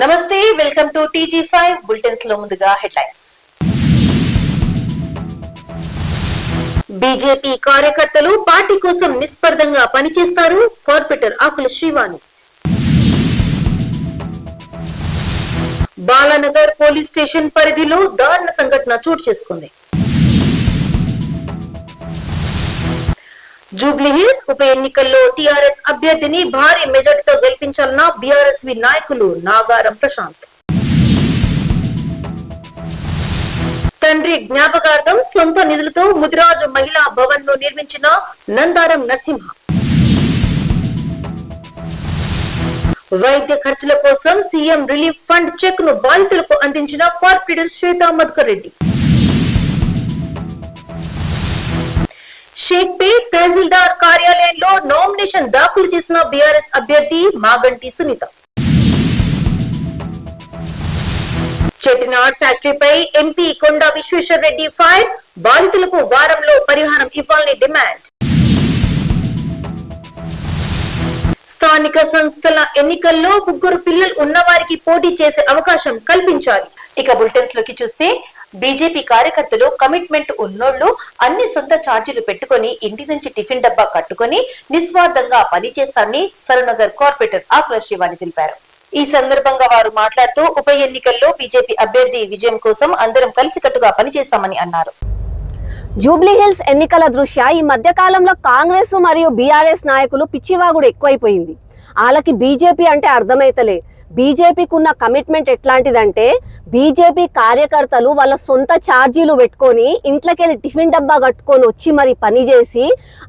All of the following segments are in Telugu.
నమస్తే, వెల్కమ్ టు TG5 బులెటిన్స్. లో ముందుగా హెడ్లైన్స్. బీజేపీ కార్యకర్తలు పార్టీ కోసం నిస్పర్ధంగా పనిచేస్తారు. కార్పొరేటర్ ఆకుల శ్రీవాణి. బాలానగర్ పోలీస్ స్టేషన్ పరిధిలో దారుణ సంఘటన చోటు చేసుకుంది. జూబ్లీహిల్స్ ఉప ఎన్నికల్లో టీఆర్ఎస్ అభ్యర్థిని భారీ మెజార్టీతో గెలిపించాలన్న బీఆర్ఎస్వి నాయకులు నాగారం ప్రశాంత్. తండ్రి జ్ఞాపకార్థం సొంత నిధులతో ముదిరాజు మహిళా భవన్ ను నిర్మించిన నందారం నరసింహ. వైద్య ఖర్చుల కోసం సీఎం రిలీఫ్ ఫండ్ చెక్ ను బాధితులకు అందించిన కార్పొరేటర్ శ్వేతా మధుకర్ రెడ్డి. షేక్పేట్ తహసీల్దార్ కార్యాలయంలో నామినేషన్ దాఖలు చేసిన బీఆర్ఎస్ అభ్యర్థి మాగంటి సునీత. చెట్టినాడ్ ఫ్యాక్టరీపై ఎంపీ కొండా విశ్వేశ్వర్ రెడ్డి ఫైర్. బాధితులకు వారంలో పరిహారం ఇవ్వాలని డిమాండ్. స్థానిక సంస్థల ఎన్నికల్లో 3 పిల్లలు ఉన్నవారికి పోటీ చేసే అవకాశం కల్పించాలి. ఇక బులెటిన్స్ లోకి చూస్తే, బీజేపీ కార్యకర్తలు కమిట్మెంట్ ఉన్నోళ్లు అన్ని సొంత ఛార్జీలు పెట్టుకుని ఇంటి నుంచి టిఫిన్ డబ్బా కట్టుకుని నిస్వార్థంగా పనిచేస్తారని సరూనగర్ కార్పొరేటర్ ఆకుల శ్రీవాణి తెలిపారు. ఈ సందర్భంగా వారు మాట్లాడుతూ ఉప ఎన్నికల్లో బీజేపీ అభ్యర్థి విజయం కోసం అందరం కలిసికట్టుగా పనిచేస్తామని అన్నారు. జూబ్లీహిల్స్ ఎన్నికల దృష్ట్యా ఈ మధ్య కాలంలో కాంగ్రెస్ మరియు బీఆర్ఎస్ నాయకులు పిచ్చివాగుడు ఎక్కువైపోయింది. వాళ్ళకి బీజేపీ అంటే అర్థమైతలే. బీజేపీకి ఉన్న కమిట్మెంట్ ఎట్లాంటిదంటే, బీజేపీ కార్యకర్తలు వాళ్ళ సొంత ఛార్జీలు పెట్టుకొని ఇంట్లోకి వెళ్ళి టిఫిన్ డబ్బా కట్టుకొని వచ్చి మరి పని చేసి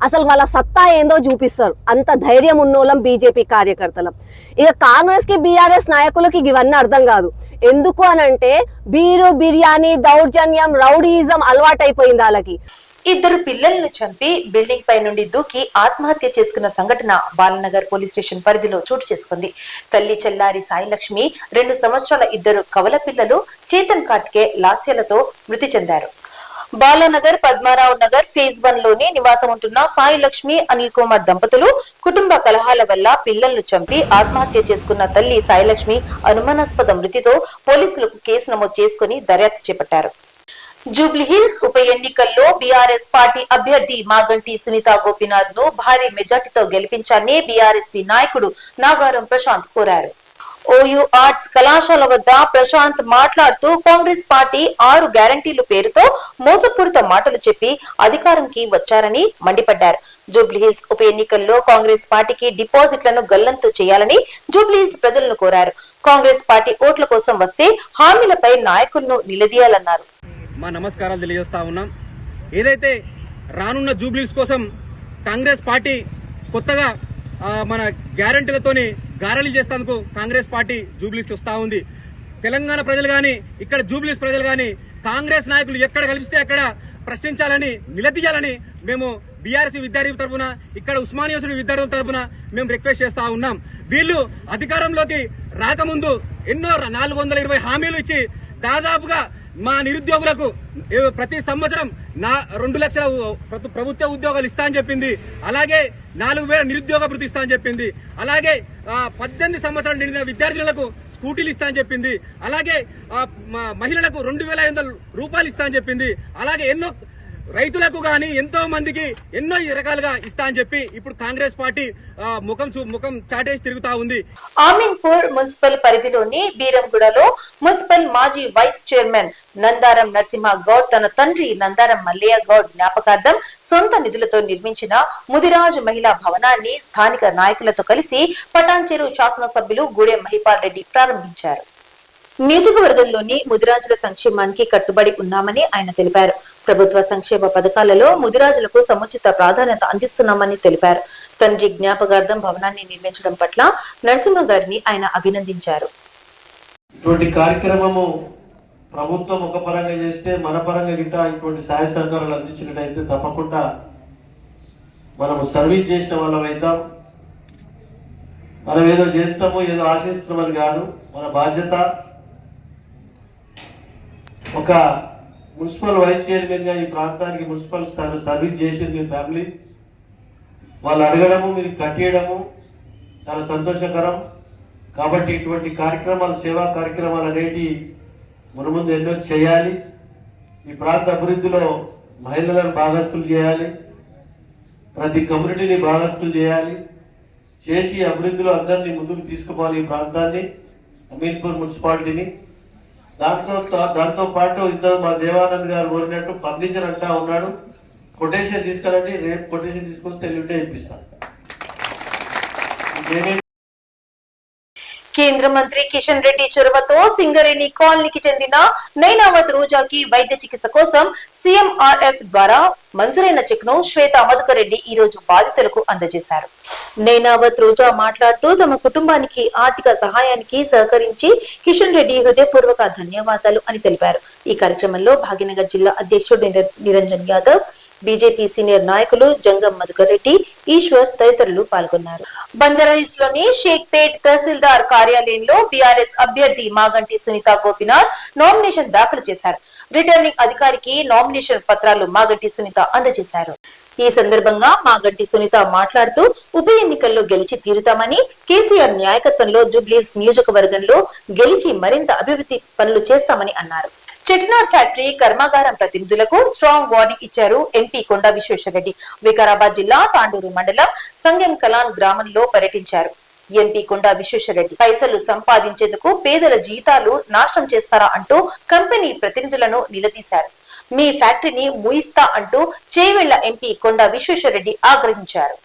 అసలు వాళ్ళ సత్తా ఏందో చూపిస్తారు. అంత ధైర్యం ఉన్నోళ్ళం బీజేపీ కార్యకర్తలం. ఇక కాంగ్రెస్ కి బీఆర్ఎస్ నాయకులకి ఇవన్నీ అర్థం కాదు. ఎందుకు అనంటే బీరు బిర్యానీ దౌర్జన్యం రౌడీయిజం అలవాటైపోయింది వాళ్ళకి. 2 పిల్లలను చంపి బిల్డింగ్ పై నుండి దూకి ఆత్మహత్య చేసుకున్న సంఘటన బాలనగర్ పోలీస్ స్టేషన్ పరిధిలో చోటు చేసుకుంది. తల్లి చెల్లారి సాయిలక్ష్మి, 2 సంవత్సరాల 2 కవల పిల్లలు చేతన్ కార్తికే లాస్యాలతో మృతి చెందారు. బాలానగర్ పద్మారావు నగర్ ఫేజ్ 1 లోని నివాసం ఉంటున్న సాయిలక్ష్మి అనిల్ కుమార్ దంపతులు కుటుంబ కలహాల వల్ల పిల్లలను చంపి ఆత్మహత్య చేసుకున్న తల్లి సాయిలక్ష్మి అనుమానాస్పద మృతితో పోలీసులకు కేసు నమోదు చేసుకుని దర్యాప్తు చేపట్టారు. జూబ్లీహిల్స్ ఉప ఎన్నికల్లో బీఆర్ఎస్ పార్టీ అభ్యర్థి మాగంటి సునీత గోపీనాథ్ ను భారీ మెజార్టీతో గెలిపించాలని బీఆర్ఎస్వి నాయకుడు నాగారం ప్రశాంత్ కోరారు. ఓయూ ఆర్ట్స్ కళాశాల వద్ద ప్రశాంత్ మాట్లాడుతూ కాంగ్రెస్ పార్టీ 6 గ్యారంటీలు పేరుతో మోసపూరిత మాటలు చెప్పి అధికారంకి వచ్చారని మండిపడ్డారు. జూబ్లీహిల్స్ ఉప ఎన్నికల్లో కాంగ్రెస్ పార్టీకి డిపాజిట్లను గల్లంతు చేయాలని జూబ్లీహిల్స్ ప్రజలను కోరారు. కాంగ్రెస్ పార్టీ ఓట్ల కోసం వస్తే హామీలపై నాయకులను నిలదీయాలన్నారు. మా నమస్కారాలు తెలియజేస్తా ఉన్నాం. ఏదైతే రానున్న జూబ్లీస్ కోసం కాంగ్రెస్ పార్టీ కొత్తగా మన గ్యారంటీలతోని గారళీ చేసేందుకు కాంగ్రెస్ పార్టీ జూబ్లీస్కి వస్తూ ఉంది. తెలంగాణ ప్రజలు కానీ ఇక్కడ జూబ్లీస్ ప్రజలు కానీ కాంగ్రెస్ నాయకులు ఎక్కడ కల్పిస్తే అక్కడ ప్రశ్నించాలని నిలదీయాలని మేము బీఆర్ఎస్ విద్యార్థి తరఫున ఇక్కడ ఉస్మానియా విద్యార్థుల తరఫున మేము రిక్వెస్ట్ చేస్తా ఉన్నాం. వీళ్ళు అధికారంలోకి రాకముందు ఎన్నో 420 హామీలు ఇచ్చి దాదాపుగా మా నిరుద్యోగులకు ప్రతి సంవత్సరం 2 లక్షల ప్రభుత్వ ఉద్యోగాలు ఇస్తా అని చెప్పింది. అలాగే 4,000 నిరుద్యోగ భృతి ఇస్తా అని చెప్పింది. అలాగే 18 సంవత్సరాలు నిండిన విద్యార్థులకు స్కూటీలు ఇస్తా అని చెప్పింది. అలాగే మహిళలకు 2,500 రూపాయలు ఇస్తా అని చెప్పింది. అలాగే ఎన్నో రైతులకు గాని ఎంతో మందికి ఎన్నో రకాలుగా ఇస్తా అని చెప్పి ఇప్పుడు కాంగ్రెస్ పార్టీ ముఖం చాటేసి తిరుగుతా ఉంది. ఆమీన్పూర్ మున్సిపల్ పరిధిలోని బీరంగూడలో మున్సిపల్ మాజీ వైస్ చైర్మన్ నందారం నరసింహ గౌడ్ తన తండ్రి నందారం మల్లయ్య గౌడ్ జ్ఞాపకార్థం సొంత నిధులతో నిర్మించిన ముదిరాజు మహిళా భవనాన్ని స్థానిక నాయకులతో కలిసి పటాన్చెరు శాసనసభ్యులు గూడెం మహిపాల్ రెడ్డి ప్రారంభించారు. నియోజకవర్గంలోని ముదిరాజుల సంక్షేమానికి కట్టుబడి ఉన్నామని ఆయన తెలిపారు. ప్రభుత్వ సంక్షేమ పథకాలలో ముదిరాజులకు సముచిత ప్రాధాన్యత అందిస్తున్నామని తెలిపారు. తండ్రి జ్ఞాపకార్థం భవనాన్ని నిర్మించడం పట్ల నరసింహ గారిని ఆయన అభినందించారు. ఇటువంటి కార్యక్రమము ప్రభుత్వం ఒక పరంగా చేస్తే మన పరంగా గిట్ట ఇటువంటి సహాయ సహకారాలు అందించినట్టయితే తప్పకుండా మనము సర్వీస్ చేసిన వాళ్ళం అవుతాం. మనం ఏదో చేస్తామో ఏదో ఆశిస్తున్నామని కాదు, మన బాధ్యత. ఒక మున్సిపల్ వైస్ చైర్మన్ గా ఈ ప్రాంతానికి మున్సిపల్ సర్వీస్ చేసింది మీ ఫ్యామిలీ. వాళ్ళు అడగడము మీరు కట్టేయడము చాలా సంతోషకరం. కాబట్టి ఇటువంటి కార్యక్రమాలు, సేవా కార్యక్రమాలు అనేటి మునుముందు ఎన్నో చేయాలి. ఈ ప్రాంత అభివృద్ధిలో మహిళలను భాగస్తులు చేయాలి, ప్రతి కమ్యూనిటీని భాగస్తులు చేయాలి, చేసి అభివృద్ధిలో అందరినీ ముందుకు తీసుకుపోవాలి. ఈ ప్రాంతాన్ని, అమీన్పూర్ మున్సిపాలిటీని. దాంతో పాటు ఇద్దరు మా దేవానంద్ గారు కోరినట్టు ఫర్నిచర్ అంటా ఉన్నాడు. కొటేషన్ తీసుకురండి, రేపు కొటేషన్ తీసుకొస్తే ఎల్లుంటే ఇప్పిస్తాను. కేంద్ర మంత్రి కిషన్ రెడ్డి చొరవతో సింగరేణి కాలనీకి చెందిన నైనావత్ రోజాకి వైద్య చికిత్స కోసం CMRF ద్వారా మంజూరైన చెక్ ను శ్వేత మధుకర్ రెడ్డి ఈ రోజు బాధితులకు అందజేశారు. నైనావత్ రోజా మాట్లాడుతూ తమ కుటుంబానికి ఆర్థిక సహాయానికి సహకరించి కిషన్ రెడ్డి హృదయపూర్వక ధన్యవాదాలు అని తెలిపారు. ఈ కార్యక్రమంలో భాగ్యనగర్ జిల్లా అధ్యక్షుడు నిరంజన్ యాదవ్, బీజేపీ సీనియర్ నాయకులు జంగం మధుకర్ రెడ్డి, ఈశ్వర్ తదితరులు పాల్గొన్నారు. బంజారాహిల్స్ లోని షేక్పేట్ తహసీల్దార్ కార్యాలయంలో బీఆర్ఎస్ అభ్యర్థి మాగంటి సునీత గోపినాథ్ నామినేషన్ దాఖలు చేశారు. రిటర్నింగ్ అధికారికి నామినేషన్ పత్రాలు మాగంటి సునీత అందజేశారు. ఈ సందర్భంగా మాగంటి సునీత మాట్లాడుతూ ఉప ఎన్నికల్లో గెలిచి తీరుతామని, కేసీఆర్ నాయకత్వంలో జూబ్లీహిల్స్ నియోజకవర్గంలో గెలిచి మరింత అభివృద్ధి పనులు చేస్తామని అన్నారు. చెటినార్ ఫ్యాక్టరీ కర్మాగారం ప్రతినిధులకు స్ట్రాంగ్ వార్నింగ్ ఇచ్చారు ఎంపీ కొండా విశ్వేశ్వరరెడ్డి. వికారాబాద్ జిల్లా తాండూరు మండలం సంగెం కలాన్ గ్రామంలో పర్యటించారు. ఎంపీ కొండా విశ్వేశ్వరరెడ్డి పైసలు సంపాదించేందుకు పేదల జీతాలు నాశనం చేస్తారా అంటూ కంపెనీ ప్రతినిధులను నిలదీశారు. మీ ఫ్యాక్టరీని ముయిస్తా అంటూ చేవెళ్ల ఎంపీ కొండా విశ్వేశ్వరరెడ్డి ఆగ్రహించారు.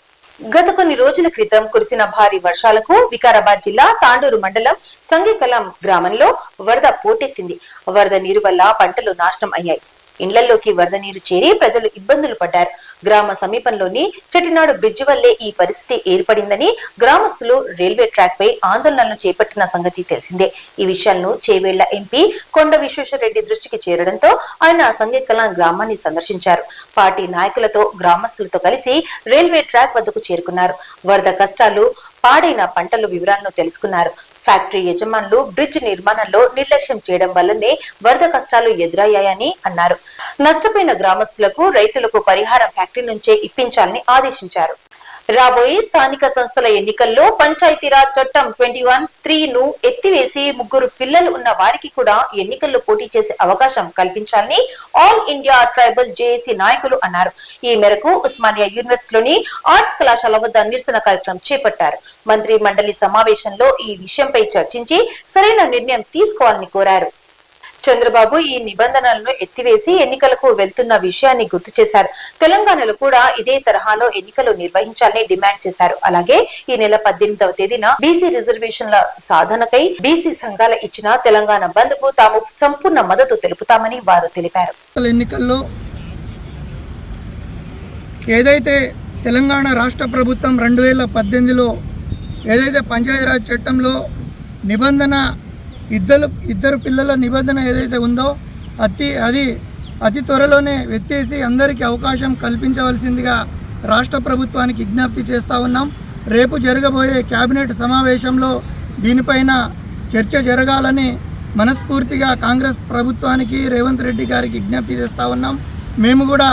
గత కొన్ని రోజుల క్రితం కురిసిన భారీ వర్షాలకు వికారాబాద్ జిల్లా తాండూరు మండలం సంగెకలం గ్రామంలో వరద పోటెత్తింది. వరద నీరు వల్ల పంటలు నాశనం అయ్యాయి. ఇండ్లలోకి వరద నీరు చేరి ప్రజలు ఇబ్బందులు పడ్డారు. గ్రామ సమీపంలోని చెటినాడు బ్రిడ్జి వల్లే ఈ పరిస్థితి ఏర్పడిందని గ్రామస్తులు రైల్వే ట్రాక్ పై ఆందోళనలు చేపట్టిన సంగతి తెలిసిందే. ఈ విషయాలను చేవేళ్ల ఎంపీ కొండ విశ్వేశ్వరరెడ్డి దృష్టికి చేరడంతో ఆయన సంగెకలం గ్రామాన్ని సందర్శించారు. పార్టీ నాయకులతో, గ్రామస్తులతో కలిసి రైల్వే ట్రాక్ వద్దకు చేరుకున్నారు. వరద కష్టాలు, పాడైన పంటల వివరాలను తెలుసుకున్నారు. ఫ్యాక్టరీ యజమానులు బ్రిడ్జ్ నిర్మాణంలో నిర్లక్ష్యం చేయడం వల్లనే వరద కష్టాలు ఎదురయ్యాయని అన్నారు. నష్టపోయిన గ్రామస్తులకు, రైతులకు పరిహారం ఫ్యాక్టరీ నుంచే ఇప్పించాలని ఆదేశించారు. రాబోయే స్థానిక సంస్థల ఎన్నికల్లో పంచాయతీరాజ్ చట్టం 21(3) ను ఎత్తివేసి 3 పిల్లలు ఉన్న వారికి కూడా ఎన్నికల్లో పోటీ చేసే అవకాశం కల్పించాలని ఆల్ ఇండియా ట్రైబల్ జేఏసీ నాయకులు అన్నారు. ఈ మేరకు ఉస్మానియా యూనివర్సిటీలోని ఆర్ట్స్ కళాశాల వద్ద నిరసన కార్యక్రమం చేపట్టారు. మంత్రి మండలి సమావేశంలో ఈ విషయంపై చర్చించి సరైన నిర్ణయం తీసుకోవాలని కోరారు. చంద్రబాబు ఈ నిబంధనలను ఎత్తివేసి ఎన్నికలకు వెళ్తున్న విషయాన్ని గుర్తు చేశారు. తెలంగాణలో కూడా ఇదే తరహాలో ఎన్నికలు నిర్వహించాలని డిమాండ్ చేశారు. అలాగే ఈ నెల 18వ తేదీన బీసీ రిజర్వేషన్ల సాధనకై బీసీ సంఘాల ఇచ్చిన తెలంగాణ బంద్ కు తాము సంపూర్ణ మద్దతు తెలుపుతామని వారు తెలిపారు. ఎన్నికల్లో ఏదైతే తెలంగాణ రాష్ట్ర ప్రభుత్వం 2018లో ఏదైతే పంచాయతీరాజ్ చట్టంలో నిబంధన ఇద్దరు పిల్లల నిబంధన ఏదైతే ఉందో అది అతి త్వరలోనే ఎత్తేసి అందరికీ అవకాశం కల్పించవలసిందిగా రాష్ట్ర ప్రభుత్వానికి విజ్ఞప్తి చేస్తూ ఉన్నాం. రేపు జరగబోయే కేబినెట్ సమావేశంలో దీనిపైన చర్చ జరగాలని మనస్ఫూర్తిగా కాంగ్రెస్ ప్రభుత్వానికి, రేవంత్ రెడ్డి గారికి విజ్ఞప్తి చేస్తూ ఉన్నాం. మేము కూడా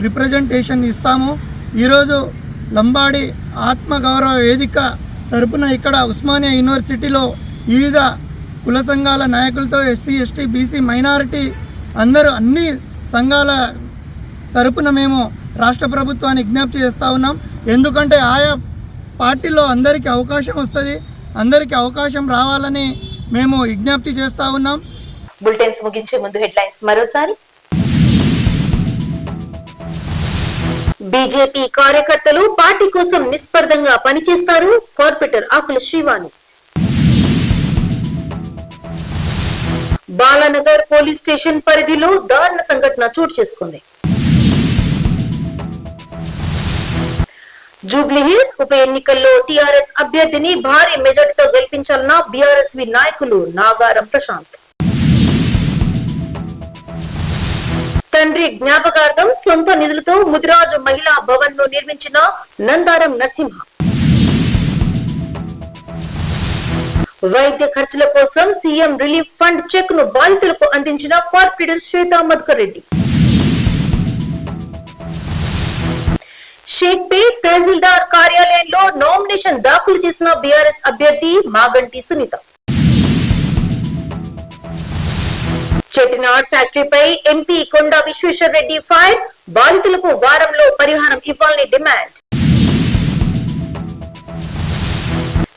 రిప్రజెంటేషన్ ఇస్తాము. ఈరోజు లంబాడి ఆత్మగౌరవ వేదిక తరపున ఇక్కడ ఉస్మానియా యూనివర్సిటీలో వివిధ కుల సంఘాల నాయకులతో, ఎస్సీ, ఎస్టీ, బీసీ, మైనారిటీ అన్ని సంఘాల తరపున మేము రాష్ట్ర ప్రభుత్వాన్ని విజ్ఞప్తి చేస్తూ ఉన్నాం. ఎందుకంటే ఆయా పార్టీలో అందరికీ అవకాశం వస్తుంది, అందరికీ అవకాశం రావాలని మేము విజ్ఞప్తి చేస్తూ ఉన్నాం. బులెటిన్స్ ముగించే ముందు హెడ్లైన్స్ మరోసారి. బీజేపీ కార్యకర్తలు పార్టీ కోసం నిస్పర్ధంగా పనిచేస్తారు, కార్పొరేటర్ ఆకుల శ్రీవాణి. బాలానగర్ పోలీస్ స్టేషన్ పరిధిలో దారుణ సంఘటన చోటు చేసుకుంది. జూబ్లీహిల్స్ ఉప ఎన్నికల్లో టీఆర్ఎస్ అభ్యర్థిని భారీ మెజార్టీతో గెలిపించాలన్న బీఆర్ఎస్వి నాయకులు నాగారం ప్రశాంత్. తండ్రి జ్ఞాపకార్థం సొంత నిధులతో ముదిరాజు మహిళా భవన్ ను నిర్మించిన నందారం నరసింహ. వైద్య ఖర్చుల కోసం సీఎం రిలీఫ్ ఫండ్ చెక్ ను బాధితులకు అందించిన కార్పొరేటర్ శ్వేత మధుకర్ రెడ్డి. షేక్పేట్ తహసీల్దార్ కార్యాలయంలో నామినేషన్ పిటిషన్ దాఖలు చేసిన బీఆర్ఎస్ అభ్యర్థి మాగంటి సునీత. చెట్టినాడ్ ఫ్యాక్టరీపై ఎంపీ కొండా విశ్వేశ్వర్ రెడ్డి ఫైర్. బాధితులకు వారంలో పరిహారం ఇవ్వాలని డిమాండ్.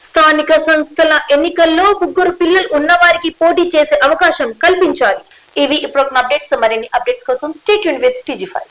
స్థానిక సంస్థల ఎన్నికల్లో 3 పిల్లలు ఉన్నవారికి పోటీ చేసే అవకాశం కల్పించాలి. ఇవి ఇప్పుడు అప్డేట్స్. మరిన్ని అప్డేట్స్ కోసం స్టే ట్యూన్ విత్ TG5.